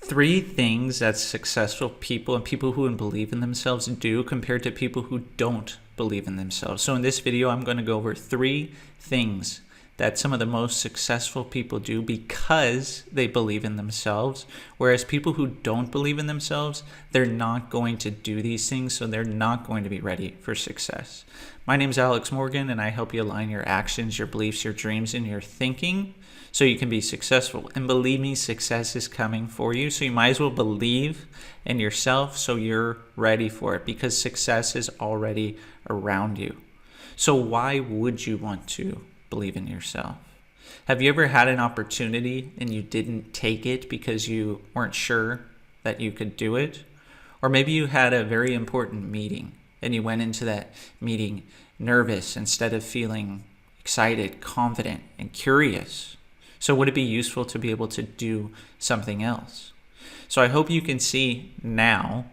Three things that successful people and people who believe in themselves do compared to people who don't believe in themselves. So in this video, I'm going to go over three things that some of the most successful people do because they believe in themselves, whereas people who don't believe in themselves, they're not going to do these things, so they're not going to be ready for success. My name is Alex Morgan, and I help you align your actions, your beliefs, your dreams, and your thinking so you can be successful. And believe me, success is coming for you, so you might as well believe in yourself so you're ready for it, because success is already around you. So why would you want to believe in yourself? Have you ever had an opportunity and you didn't take it because you weren't sure that you could do it? Or maybe you had a very important meeting and you went into that meeting nervous instead of feeling excited, confident, and curious. So would it be useful to be able to do something else? So I hope you can see now,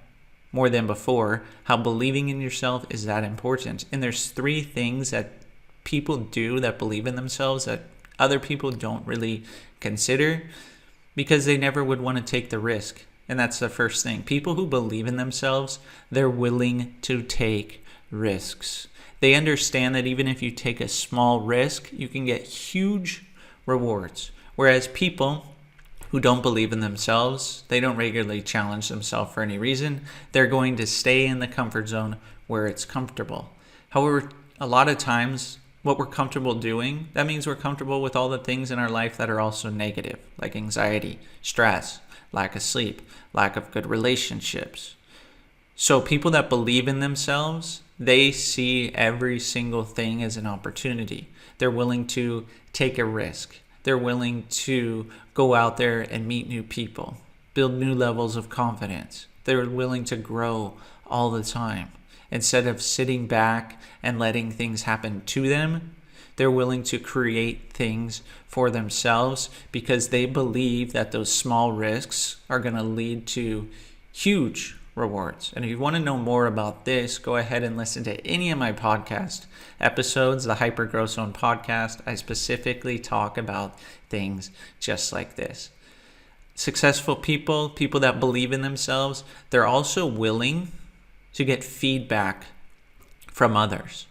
more than before, how believing in yourself is that important. And there's three things that people do that believe in themselves that other people don't really consider because they never would want to take the risk. And that's the first thing. People who believe in themselves, they're willing to take risks. They understand that even if you take a small risk, you can get huge rewards. Whereas people who don't believe in themselves, they don't regularly challenge themselves for any reason. They're going to stay in the comfort zone where it's comfortable. However, a lot of times, what we're comfortable doing, that means we're comfortable with all the things in our life that are also negative, like anxiety, stress, lack of sleep, lack of good relationships. So people that believe in themselves, they see every single thing as an opportunity. They're willing to take a risk. They're willing to go out there and meet new people, build new levels of confidence. They're willing to grow all the time. Instead of sitting back and letting things happen to them, they're willing to create things for themselves because they believe that those small risks are going to lead to huge rewards. And if you want to know more about this, go ahead and listen to any of my podcast episodes, the Hyper Growth Zone podcast. I specifically talk about things just like this. Successful people, people that believe in themselves, they're also willing to get feedback from others.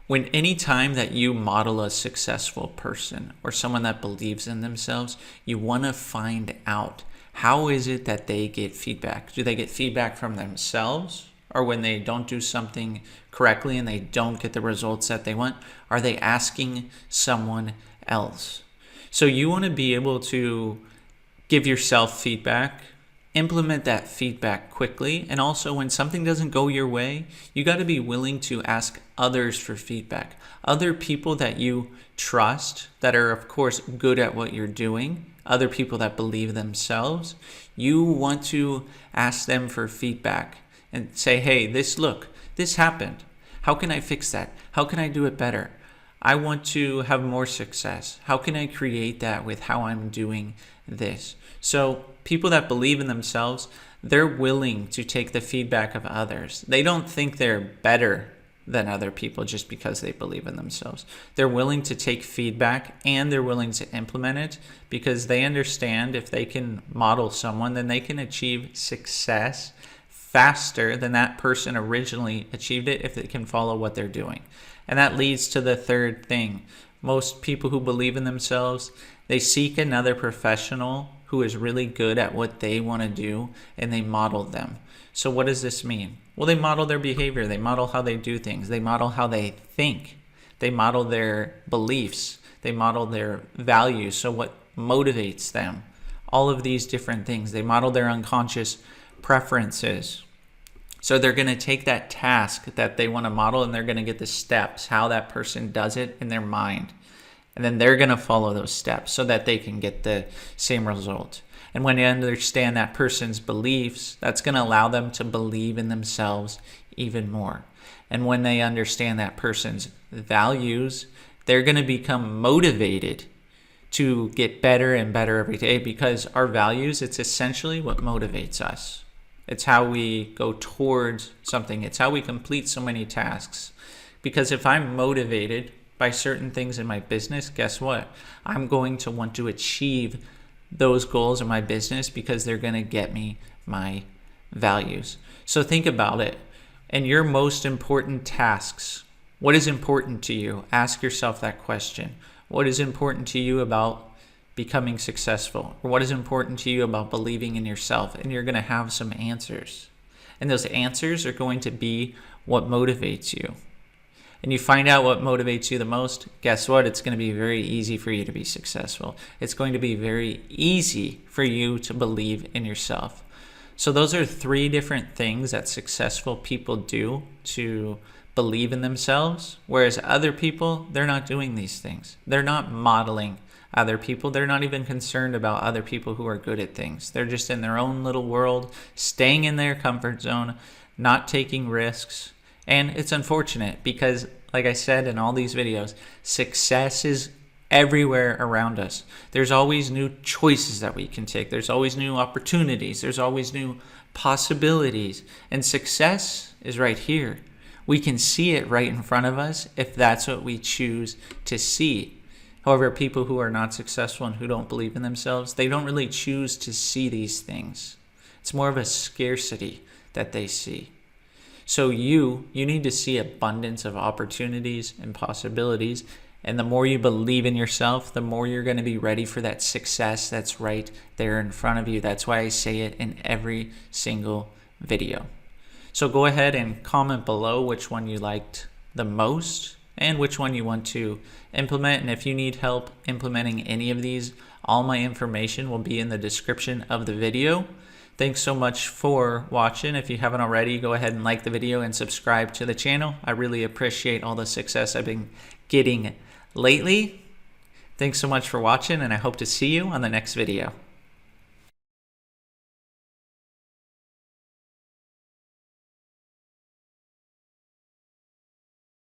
When any time that you model a successful person or someone that believes in themselves, you want to find out how is it that they get feedback. Do they get feedback from themselves? Or when they don't do something correctly and they don't get the results that they want, are they asking someone else? So you want to be able to give yourself feedback, implement that feedback quickly, and also when something doesn't go your way, you got to be willing to ask others for feedback. Other people that you trust, that are of course good at what you're doing, other people that believe themselves, you want to ask them for feedback and say, hey, this happened. How can I fix that? How can I do it better? I want to have more success. How can I create that with how I'm doing this? So people that believe in themselves, they're willing to take the feedback of others. They don't think they're better than other people just because they believe in themselves. They're willing to take feedback and they're willing to implement it because they understand if they can model someone, then they can achieve success faster than that person originally achieved it if they can follow what they're doing. And that leads to the third thing. Most people who believe in themselves, they seek another professional who is really good at what they want to do and they model them. So what does this mean? Well, they model their behavior. They model how they do things. They model how they think. They model their beliefs. They model their values. So what motivates them? All of these different things. They model their unconscious preferences. So they're going to take that task that they want to model and they're going to get the steps, how that person does it in their mind. And then they're going to follow those steps so that they can get the same result. And when you understand that person's beliefs, that's going to allow them to believe in themselves even more. And when they understand that person's values, they're going to become motivated to get better and better every day because our values, it's essentially what motivates us. It's how we go towards something. It's how we complete so many tasks. Because if I'm motivated by certain things in my business, guess what? I'm going to want to achieve those goals in my business because they're going to get me my values. So think about it. And your most important tasks, what is important to you? Ask yourself that question. What is important to you about becoming successful? Or what is important to you about believing in yourself? And you're going to have some answers. And those answers are going to be what motivates you. And you find out what motivates you the most, guess what? It's going to be very easy for you to be successful. It's going to be very easy for you to believe in yourself. So those are 3 different things that successful people do to believe in themselves, whereas other people, they're not doing these things. They're not modeling other people. They're not even concerned about other people who are good at things. They're just in their own little world, staying in their comfort zone, not taking risks. And it's unfortunate because, like I said in all these videos, success is everywhere around us. There's always new choices that we can take. There's always new opportunities. There's always new possibilities. And success is right here. We can see it right in front of us if that's what we choose to see. However, people who are not successful and who don't believe in themselves, they don't really choose to see these things. It's more of a scarcity that they see. So you need to see abundance of opportunities and possibilities. And the more you believe in yourself, the more you're going to be ready for that success that's right there in front of you. That's why I say it in every single video. So go ahead and comment below which one you liked the most and which one you want to implement. And if you need help implementing any of these, all my information will be in the description of the video. Thanks so much for watching. If you haven't already, go ahead and like the video and subscribe to the channel. I really appreciate all the success I've been getting lately. Thanks so much for watching, and I hope to see you on the next video.